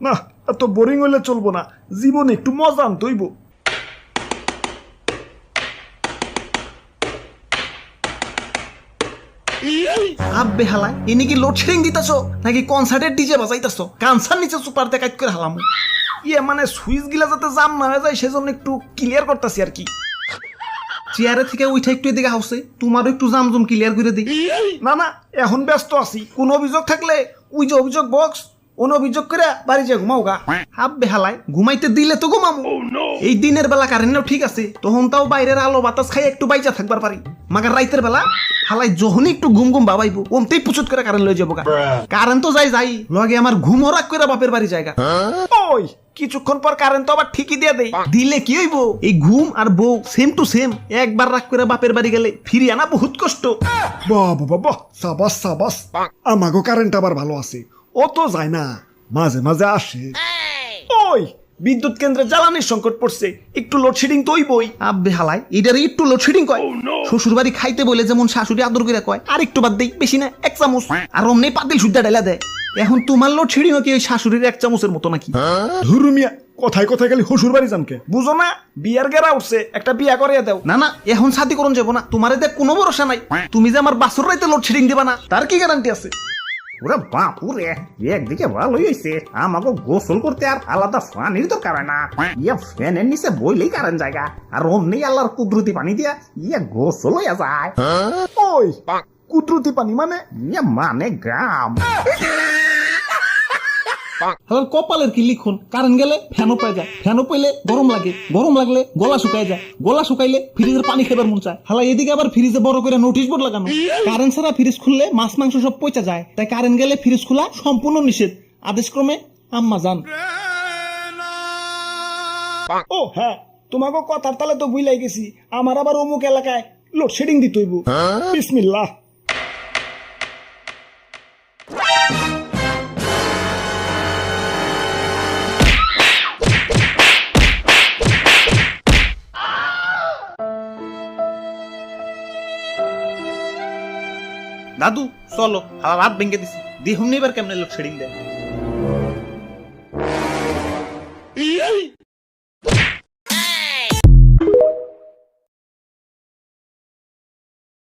না এত বোরিং হইলে চলবো না, জীবনে একটু মজা আনতে হইব। আব্বে হালাই ইনি কি লোডশেডিং দিতেছো নাকি কনসার্টের ডিজে বাজাইতেছো? কানসার নিচে সুপার দেখাইত করে হালাম। ইয়ে মানে সুইচ গিলা যাতে জাম না হয়ে যায় সেজন্য একটু ক্লিয়ার করতেছি আর কি। চেয়ারে থেকে উঠে একটু এদিকে হাউসে তোমারও একটু জামজুম ক্লিয়ার করে দিই। না না এখন ব্যস্ত আছি, কোন অভিযোগ থাকলে ওই যে অভিযোগ বক্স কোন অভিযোগ করে বাড়ি যে ঘুমাও গা। আব্বে হালাই ঘুমাইতে দিলে তো ঘুমামু। এই দিনের বেলা কারেন্টও ঠিক আছে, তখন তাও বাইরের আলো বাতাস খাই একটু বাইচা থাকবার পারি। মাগার রাইতের বেলা হালাই যখনই একটু ঘুম ঘুম বাবাইবো ওমতেই পুচুত করে কারেন্ট লয়ে যাবো গা। কারেন্ট তো যাই লগে আমার ঘুমও রাখ করে বাপের বাড়ি জায়গা। ওই কিছুক্ষণ পর কারেন্ট তো আবার ঠিকই দিয়ে দেই। দিলে কি হইব, এই ঘুম আর বউ সেম টু সেম। একবার রাগ করে বাপের বাড়ি গেলে ফিরে আনা বহুত কষ্ট। বাহ বাহ বাহ, সাবাস সাবাস। আমাগো কারেন্ট আবার ভালো আছে, ও তো যায় না, মাঝে মাঝে আসে। ওই বিদ্যুৎ কেন্দ্রে জ্বালানির সংকট পড়ছে, একটু লোডশেডিং তো হইবই। আব্বে হালাই এটারে একটু লোডশেডিং কয়। শ্বশুর বাড়ি খাইতে বলে যেমন শাশুড়ি আদর করে কয় আর একটু বাদ দেই, বেশি না 1 চামচ, আর অমনি পাতিল সুদ্ধা ঢেলা দেয়। এখন তোমার লোডশেডিং কি ওই শাশুড়ির 1 চামচের মতো নাকি? ধুরু মিয়া, কথায় কথায় খালি শ্বশুর বাড়ি জানকে বুঝো না, বিয়ার গেরা উঠছে, একটা বিয়া করিয়ে দাও। না না এখন শাদি করুন যাবো না, তোমার এতে কোনো ভরসা নাই। তুমি যে আমার বাসুর রাইতে লোডশেডিং দিবা না তার কি গ্যারান্টি আছে? ওরে বাপুরে, একদিকে ভালোই হয়েছে, আমাকে গোসল করতে আর আলাদা পানির দরকার হয় না। ইয়া ফ্যানের নিচে বইলেই কারেন্ট জায়গা, আর অমনি আল্লাহর কুদরতি পানি দিয়া ইয়া গোসল হইয়া যায়। ওই কুদরতি পানি মানে? ইয়া মানে গ্রাম। আমার কপালের কি লিখন, কারেন্ট গেলে ফ্যানও পাই যায়, ফ্যানও পাইলে গরম লাগে, গরম লাগলে গলা শুকায় যায়, গলা শুকাইলে ফ্রিজের পানি খেবার মন চায়। হালা এদিকে আবার ফ্রিজে বড় করে নোটিশ বোর্ড লাগানো, কারেন্ট ছাড়া ফ্রিজ খুললে মাছ মাংস সব পচা যায়, তাই কারেন্ট গেলে ফ্রিজ খোলা সম্পূর্ণ নিষেধ। আদেশক্রমে আম্মা জান। ও হ্যাঁ, তোমাকে কথার তালে তো বুঝলাই গেছি, আমার আবার অমুক এলাকায় লোডশেডিং দিতে হইব। বিসমিল্লাহ। দাদু চলো, হালা রাত ভেঙে দিছি, দেখুন এবার কেমনে লোডশেডিং দেয়।